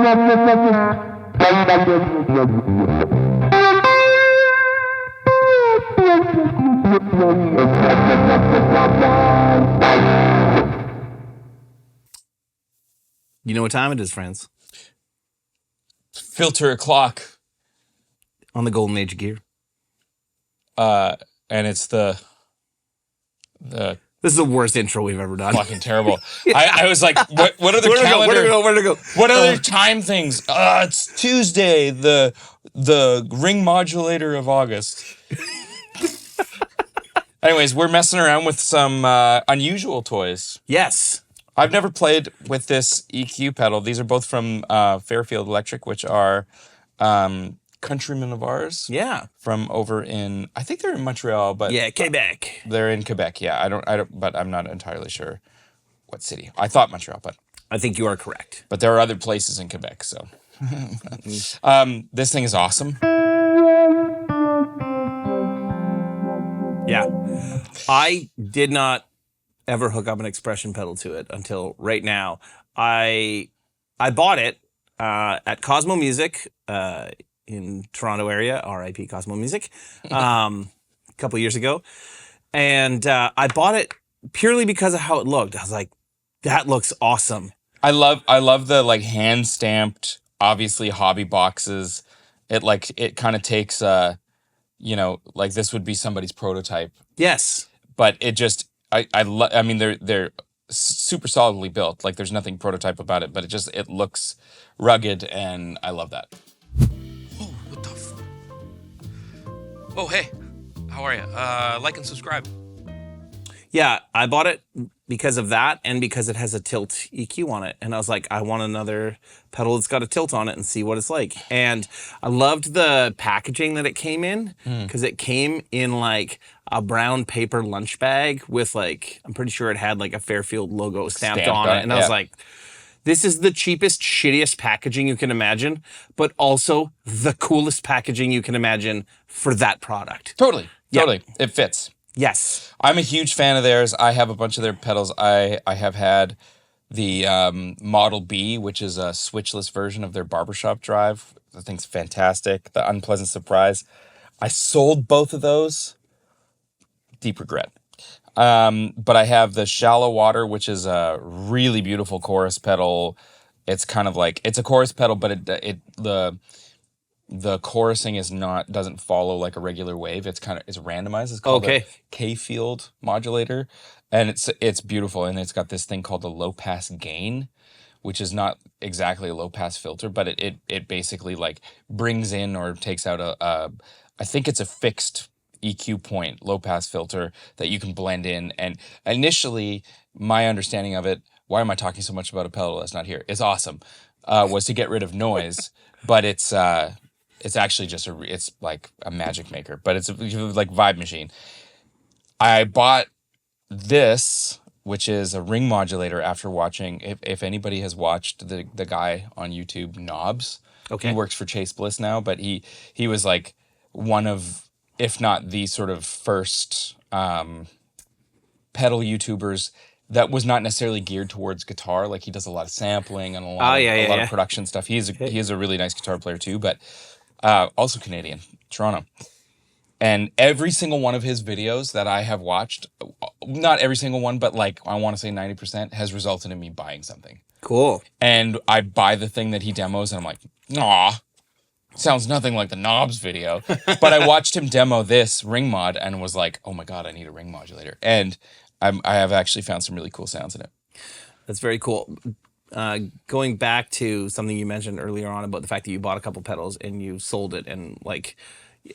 You know what time it is, friends? Filter o'clock. On the golden age of gear. And it's the This is the worst intro we've ever done. fucking terrible. I was like, what are the calendar? Where to go? What other time things? It's Tuesday, the ring modulator of August. Anyways, we're messing around with some unusual toys. Yes. I've never played with this EQ pedal. These are both from Fairfield Electric, which are countrymen of ours. Yeah. From over in, I think they're in Montreal, but yeah, Quebec. They're in Quebec. Yeah, I don't, but I'm not entirely sure what city. I thought Montreal, but I think you are correct. But there are other places in Quebec, so this thing is awesome. Yeah. I did not ever hook up an expression pedal to it until right now. I bought it at Cosmo Music in Toronto area, RIP Cosmo Music, a couple years ago. And I bought it purely because of how it looked. I was like, that looks awesome. I love the like hand stamped, obviously hobby boxes. It kind of takes you know, like this would be somebody's prototype. Yes. But it just I mean they're super solidly built. Like there's nothing prototype about it, but it looks rugged, and I love that. Oh, what the Oh, hey. How are you? Like and subscribe. Yeah, I bought it because of that and because it has a tilt EQ on it. And I was like, I want another pedal that's got a tilt on it and see what it's like. And I loved the packaging that it came in because it came in like a brown paper lunch bag with like, I'm pretty sure it had like a Fairfield logo stamped on it. And I was like, this is the cheapest, shittiest packaging you can imagine, but also the coolest packaging you can imagine for that product. Totally. It fits. Yes. I'm a huge fan of theirs. I have a bunch of their pedals. I have had the Model B, which is a switchless version of their barbershop drive. The thing's fantastic. The Unpleasant Surprise. I sold both of those. Deep regret. But I have the Shallow Water, which is a really beautiful chorus pedal. It's kind of like, it's a chorus pedal, but the chorusing doesn't follow like a regular wave. It's randomized. It's called a K-field modulator, and it's beautiful. And it's got this thing called a low pass gain, which is not exactly a low pass filter, but it basically like brings in or takes out I think it's a fixed EQ point low pass filter that you can blend in. And initially, my understanding of it, why am I talking so much about a pedal that's not here? It's awesome. Was to get rid of noise, but it's actually just it's like a magic maker, but it's like vibe machine. I bought this, which is a ring modulator, after watching, if anybody has watched the guy on YouTube, Knobs. Okay. He works for Chase Bliss now, but he was like one of, if not the sort of first pedal YouTubers that was not necessarily geared towards guitar. Like he does a lot of sampling and a lot of production stuff. He is a really nice guitar player too, but also Canadian, Toronto. And every single one of his videos that I have watched, not every single one, but like I want to say 90%, has resulted in me buying something. Cool. And I buy the thing that he demos and I'm like, aw, sounds nothing like the Knobs video. But I watched him demo this ring mod and was like, oh my God, I need a ring modulator. And I have actually found some really cool sounds in it. That's very cool. Going back to something you mentioned earlier on about the fact that you bought a couple pedals and you sold it and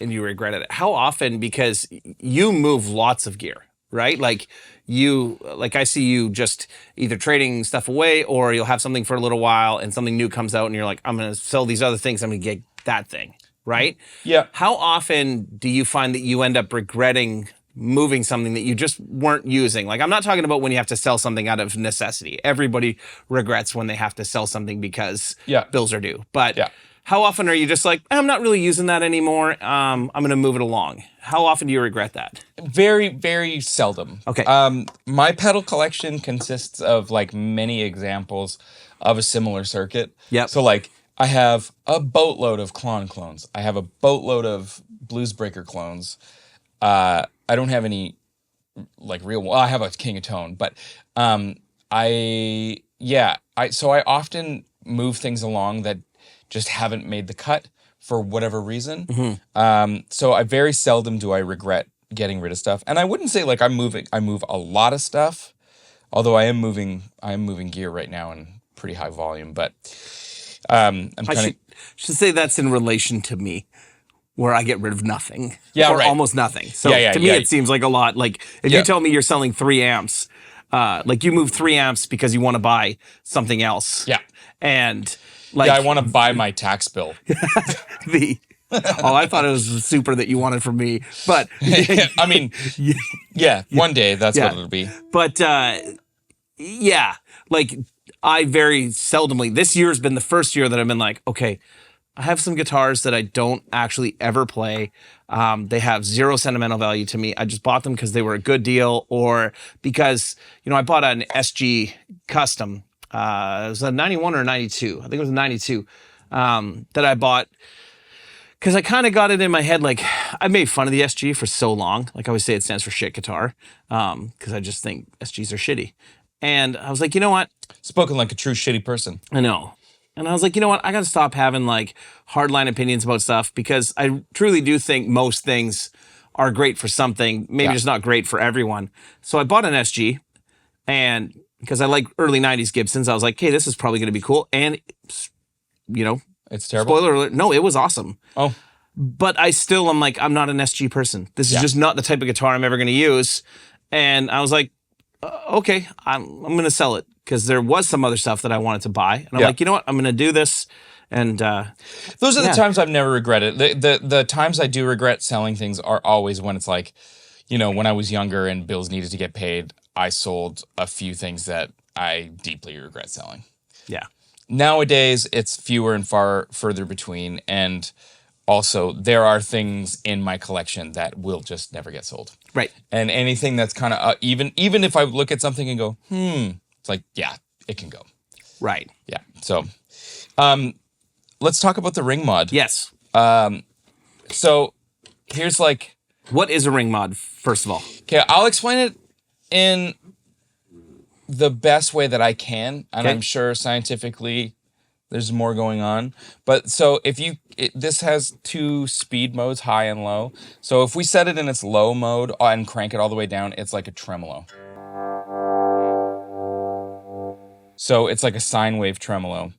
you regretted it. How often, because you move lots of gear, right? Like I see you just either trading stuff away or you'll have something for a little while and something new comes out and you're like, I'm going to sell these other things. I'm going to get that thing, right? Yeah. How often do you find that you end up regretting moving something that you just weren't using? Like, I'm not talking about when you have to sell something out of necessity. Everybody regrets when they have to sell something because bills are due. But how often are you just like, I'm not really using that anymore. I'm going to move it along. How often do you regret that? Very, very seldom. Okay. My pedal collection consists of like many examples of a similar circuit. Yep. So like I have a boatload of Klon clones. I have a boatload of Bluesbreaker clones. I don't have any like real. Well, I have a King of Tone, but I often move things along that just haven't made the cut for whatever reason. So I very seldom do I regret getting rid of stuff, and I wouldn't say like I move a lot of stuff, although I am moving gear right now in pretty high volume, but. I should say that's in relation to me, where I get rid of nothing. Yeah, or right. almost nothing. So to me, it seems like a lot. Like if you tell me you're selling 3 amps, like you move 3 amps because you want to buy something else. Yeah. And like I want to buy my tax bill. I thought it was super that you wanted from me, but I mean, one day that's what it'll be. But like I very seldomly, this year's been the first year that I've been like, okay, I have some guitars that I don't actually ever play. They have zero sentimental value to me. I just bought them because they were a good deal, or because, I bought an SG custom. It was a 91 or a 92. I think it was a 92 that I bought because I kind of got it in my head. Like, I made fun of the SG for so long. Like I always say, it stands for shit guitar because I just think SGs are shitty. And I was like, you know what? Spoken like a true shitty person. I know. And I was like, you know what? I got to stop having like hardline opinions about stuff because I truly do think most things are great for something, maybe just not great for everyone. So I bought an SG, and because I like early 90s Gibsons, I was like, hey, this is probably going to be cool. And, it's terrible. Spoiler alert, no, it was awesome. Oh. But I'm like, I'm not an SG person. This is just not the type of guitar I'm ever going to use. And I was like, okay, I'm going to sell it because there was some other stuff that I wanted to buy. And I'm like, you know what? I'm going to do this. And those are the times I've never regretted. The times I do regret selling things are always when it's like, when I was younger and bills needed to get paid, I sold a few things that I deeply regret selling. Yeah. Nowadays, it's fewer and far further between. And also, there are things in my collection that will just never get sold. Right. And anything that's kind of, even if I look at something and go, it's like, yeah, it can go. Right. Yeah. So, let's talk about the ring mod. Yes. So, here's like... What is a ring mod, first of all? Okay, I'll explain it in the best way that I can. And I'm sure scientifically there's more going on. But so this has 2 speed modes, high and low. So if we set it in its low mode and crank it all the way down, it's like a tremolo. So it's like a sine wave tremolo.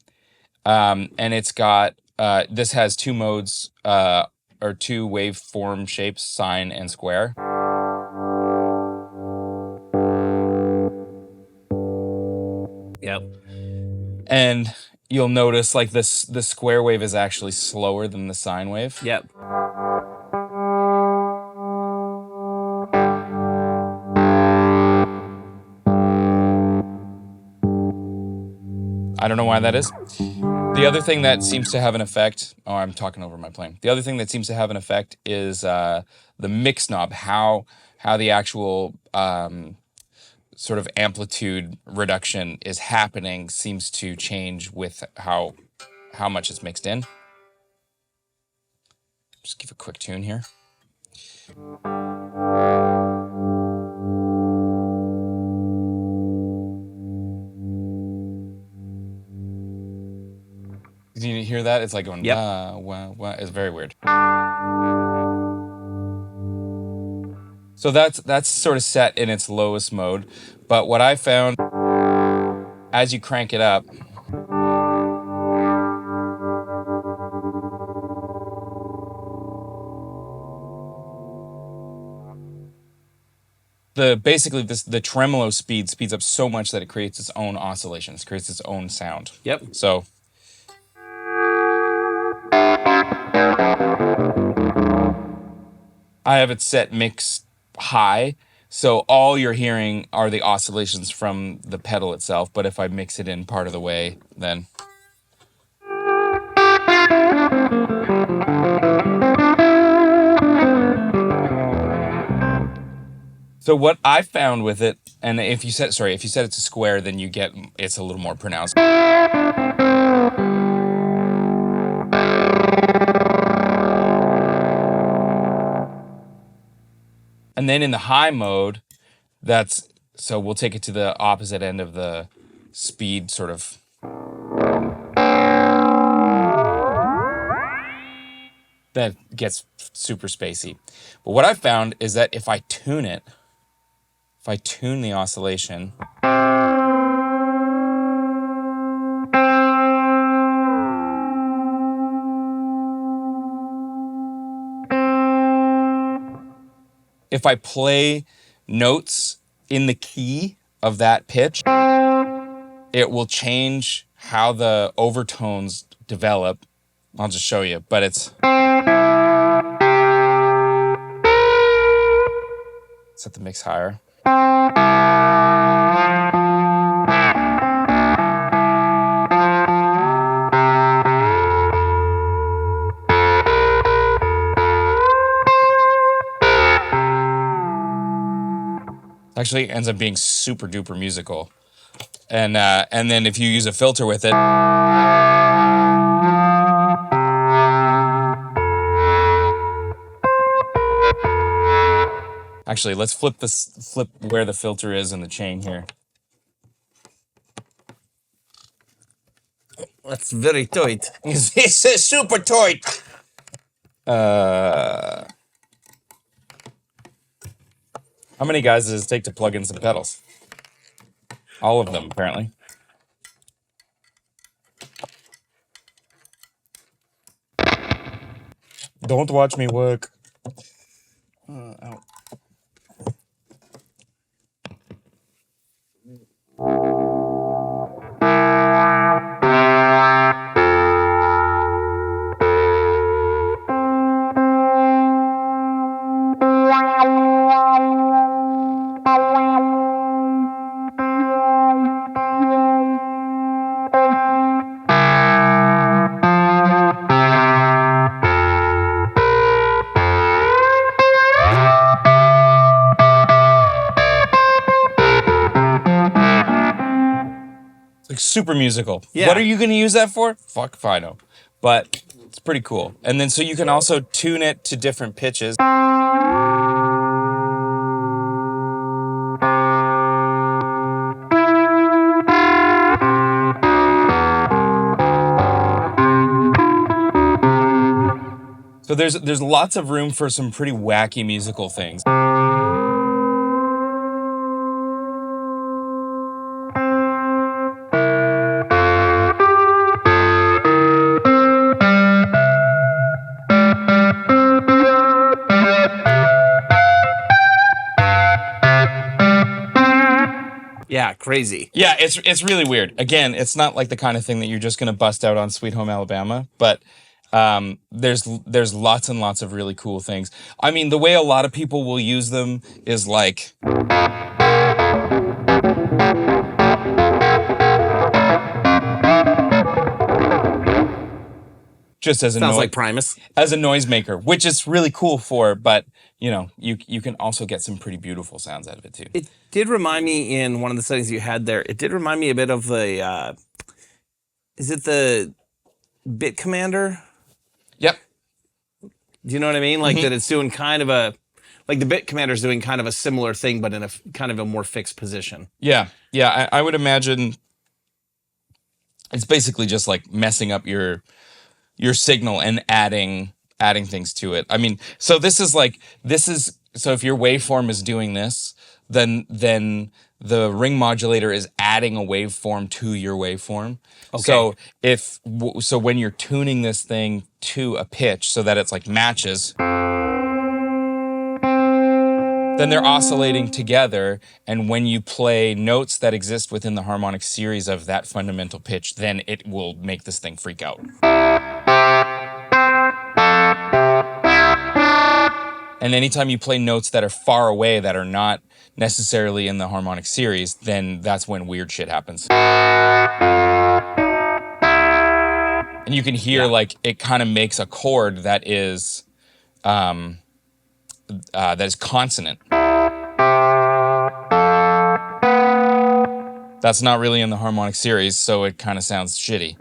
And it's got, this has 2 modes, or 2 waveform shapes, sine and square. Yep. And you'll notice like the square wave is actually slower than the sine wave. Yep. I don't know why that is. The other thing that seems to have an effect... Oh, I'm talking over my playing. The other thing that seems to have an effect is the mix knob, how the actual sort of amplitude reduction is happening seems to change with how much it's mixed in. Just give a quick tune here. Did you hear that? It's like going, wah, wah, wah. It's very weird. So that's sort of set in its lowest mode. But what I found, as you crank it up, the tremolo speeds up so much that it creates its own oscillations, creates its own sound. Yep. So I have it set mix high, so all you're hearing are the oscillations from the pedal itself, but if I mix it in part of the way, then... So what I found with it, and if you set it to square, then it's a little more pronounced. And then in the high mode, so we'll take it to the opposite end of the speed sort of. That gets super spacey. But what I've found is that if I tune the oscillation, if I play notes in the key of that pitch, it will change how the overtones develop. I'll just show you, but it's... Set the mix higher. Actually ends up being super duper musical. And then if you use a filter with it, actually let's flip where the filter is in the chain here. That's very tight. This is super tight. How many guys does it take to plug in some pedals? All of them, apparently. Don't watch me work. Ow. Like super musical. Yeah. What are you going to use that for? Fuck if I know. But it's pretty cool. And then so you can also tune it to different pitches. So there's lots of room for some pretty wacky musical things. Yeah, crazy. Yeah, it's really weird. Again, it's not like the kind of thing that you're just gonna bust out on Sweet Home Alabama, but there's lots and lots of really cool things. I mean, the way a lot of people will use them is like just as a Sounds like Primus. as a noisemaker, which is really cool for, but you know, you can also get some pretty beautiful sounds out of it too. It did remind me in one of the settings you had there. It did remind me a bit of the. Is it the Bit Commander? Yep. Do you know what I mean? Like that it's doing kind of a, like the Bit Commander's doing kind of a similar thing, but in a kind of a more fixed position. Yeah, I would imagine it's basically just like messing up your signal and adding things to it. I mean, so so if your waveform is doing this, then the ring modulator is adding a waveform to your waveform. Okay. So when you're tuning this thing to a pitch so that it's like matches, then they're oscillating together, and when you play notes that exist within the harmonic series of that fundamental pitch, then it will make this thing freak out. And anytime you play notes that are far away, that are not necessarily in the harmonic series, then that's when weird shit happens. And you can hear like it kind of makes a chord that is consonant. That's not really in the harmonic series, so it kind of sounds shitty.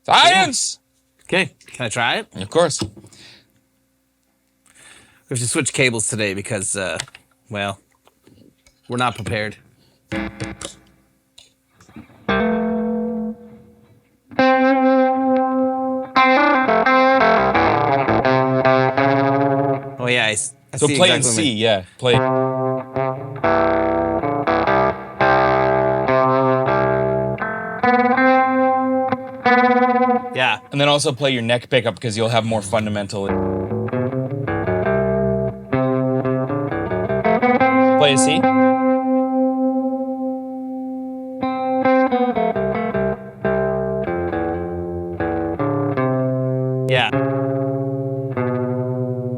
Science! Okay, can I try it? Of course. We have to switch cables today because, well, we're not prepared. Oh yeah, I So see play in exactly C, yeah. Play. Yeah. And then also play your neck pickup because you'll have more fundamental. Play a C. Yeah.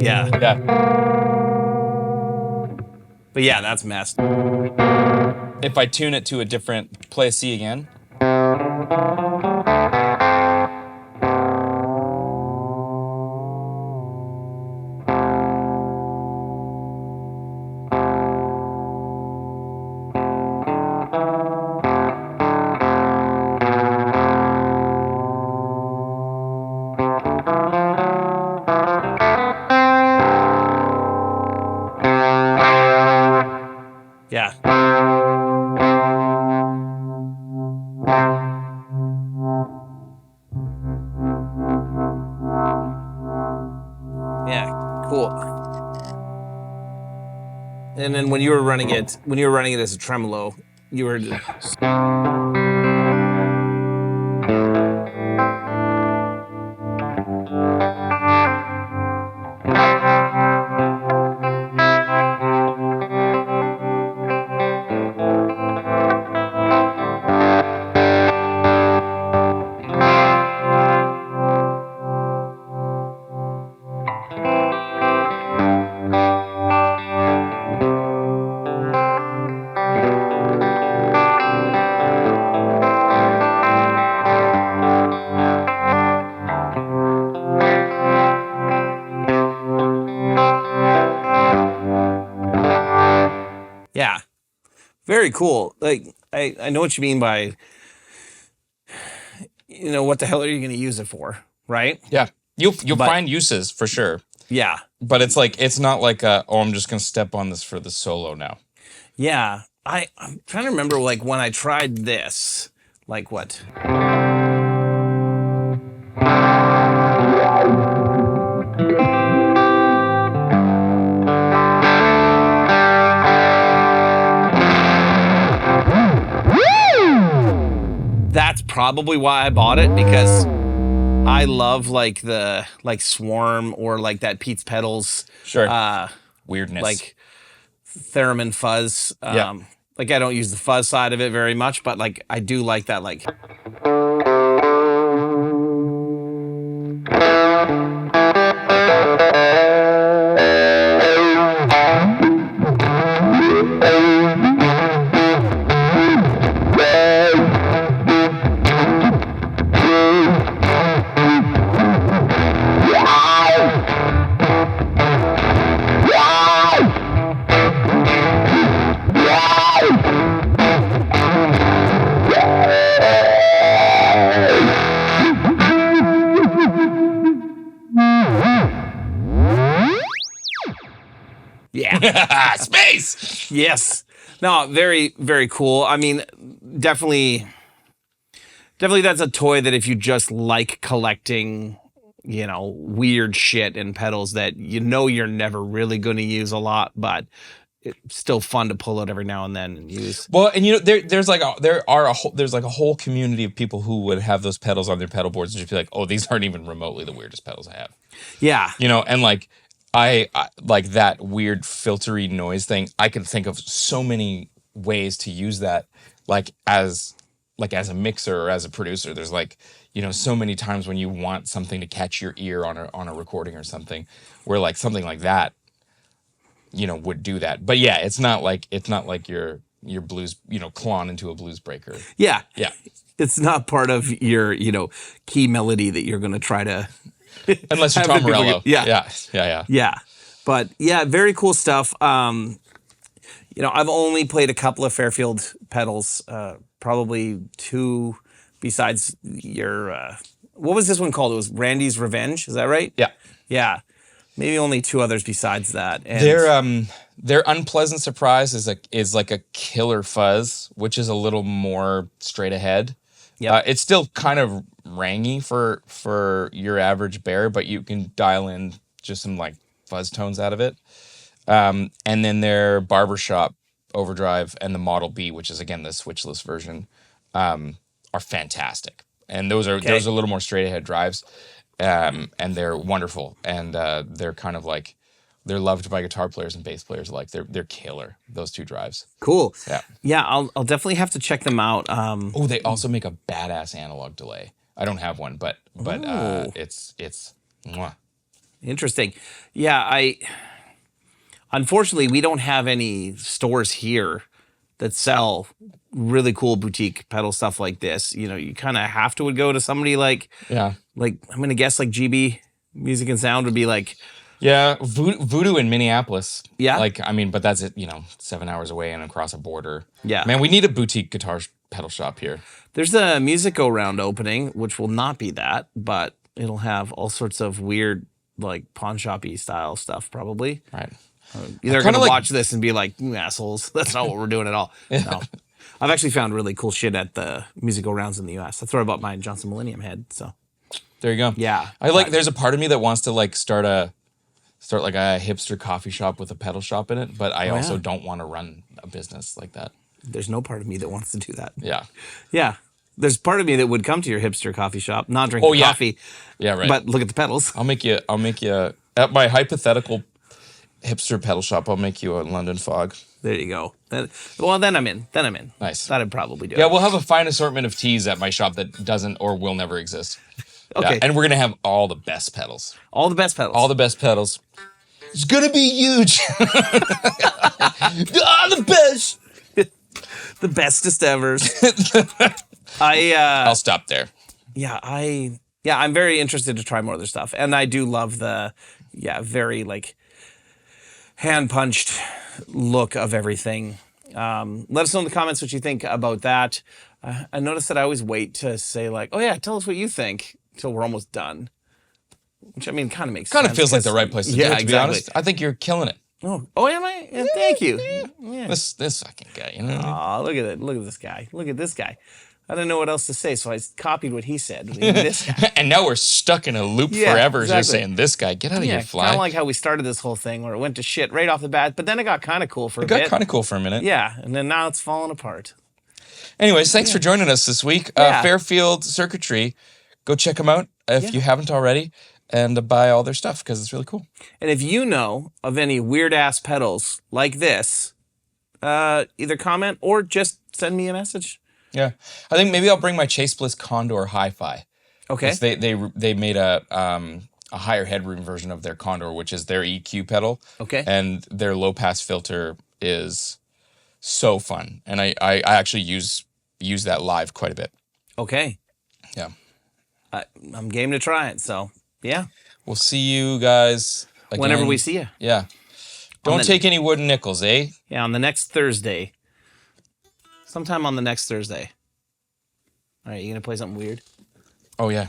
Yeah. Yeah. But yeah, that's messed. If I tune it to a different, play a C again. Yeah. Yeah, cool. And then when you were running it as a tremolo, you were yeah. Very cool. Like I know what you mean by what the hell are you going to use it for, right? Yeah. You'll But- find uses for sure. Yeah. But it's not like I'm just gonna step on this for the solo now. Yeah. I'm trying to remember like when I tried this, like what? That's probably why I bought it, because I love like the Swarm or like that Pete's Pedals Sure. Weirdness. like theremin fuzz. Yeah. Like I don't use the fuzz side of it very much, but like I do like that like yeah. Space. Yes. No, very, very cool. I mean, definitely that's a toy that if you just like collecting, weird shit and pedals that you're never really going to use a lot, but it's still fun to pull out every now and then and use. Well, and there's like a whole community of people who would have those pedals on their pedal boards and just be like, oh, these aren't even remotely the weirdest pedals I have. Yeah. And like I like that weird filtery noise thing. I can think of so many ways to use that, like as a mixer or as a producer. There's like, so many times when you want something to catch your ear on a recording or something, where like something like that, would do that. But yeah, it's not like your blues, clawing into a blues breaker. Yeah. Yeah. It's not part of your, key melody that you're going to try to. Unless you're have Tom the people Morello. get- Yeah. Yeah. But yeah, very cool stuff. I've only played a couple of Fairfield pedals, probably two besides your what was this one called? It was Randy's Revenge. Is that right? Yeah. Yeah. Maybe only 2 others besides that. And Their unpleasant surprise is like a killer fuzz, which is a little more straight ahead. Yep. It's still kind of rangy for your average bear, but you can dial in just some like fuzz tones out of it. And then their barbershop overdrive and the Model B, which is again the switchless version, are fantastic. And those are a little more straight ahead drives, and they're wonderful. And they're kind of like they're loved by guitar players and bass players alike. They're killer. Those 2 drives. cool. Yeah. Yeah, I'll definitely have to check them out. Oh, they also make a badass analog delay. I don't have one, but it's mwah. Interesting. Yeah, unfortunately we don't have any stores here that sell really cool boutique pedal stuff like this. You know, you kind of have to would go to somebody like I'm gonna guess like GB Music and Sound would be like. Yeah, Voodoo in Minneapolis. Yeah. Like, I mean, but that's it, 7 hours away and across a border. Yeah. Man, we need a boutique guitar pedal shop here. There's a Music Go Round opening, which will not be that, but it'll have all sorts of weird, like, pawn shop-y style stuff, probably. Right. They're going to watch this and be like, "You assholes, that's not what we're doing at all." No. I've actually found really cool shit at the Music Go Rounds in the U.S. That's where I bought my Johnson Millennium head, so. There you go. Yeah. There's a part of me that wants to, like, start like a hipster coffee shop with a pedal shop in it, but I also don't want to run a business like that. There's no part of me that wants to do that. Yeah. Yeah. There's part of me that would come to your hipster coffee shop, not drink coffee. Yeah, right. But look at the pedals. I'll make you at my hypothetical hipster pedal shop, I'll make you a London Fog. There you go. Then I'm in. Nice. That'd probably do it. Yeah, we'll have a fine assortment of teas at my shop that doesn't or will never exist. Okay. Yeah, and we're going to have all the best pedals. All the best pedals. All the best pedals. It's going to be huge. The best. The bestest ever. I'll stop there. Yeah, I'm very interested to try more of their stuff. And I do love the very like hand-punched look of everything. Let us know in the comments what you think about that. I noticed that I always wait to say like, "Oh yeah, tell us what you think," till we're almost done. Which I mean, kind of makes sense. Kind of feels like the right place to do it, to be honest. I think you're killing it. Oh, am I? Yeah, thank you. Yeah. This fucking guy, you know what I mean? Aw, look at it. Look at this guy. Look at this guy. I didn't know what else to say, so I copied what he said. This guy. And now we're stuck in a loop forever. Exactly. Just saying, this guy, get out of here, fly. Kind of like how we started this whole thing, where it went to shit right off the bat, but then it got kind of cool for a bit. It got kind of cool for a minute. Yeah, and then now it's falling apart. Anyways, thanks for joining us this week. Fairfield Circuitry. Go check them out if you haven't already, and buy all their stuff because it's really cool. And if you know of any weird-ass pedals like this, either comment or just send me a message. Yeah, I think maybe I'll bring my Chase Bliss Condor Hi-Fi. Okay. They made a higher headroom version of their Condor, which is their EQ pedal. Okay. And their low pass filter is so fun, and I actually use that live quite a bit. Okay. Yeah. I'm game to try it. So yeah. We'll see you guys again. Whenever we see you. Yeah. Don't take any wooden nickels, eh? Yeah, on the next Thursday. Sometime on the next Thursday. All right, you gonna play something weird? Oh yeah.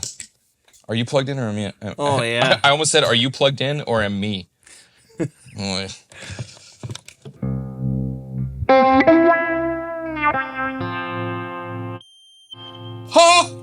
Are you plugged in or am I? Oh yeah. I almost said, are you plugged in or am me? Oh, yeah. Huh?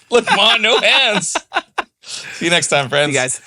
Look, Ma, no hands. See you next time, friends. See you guys.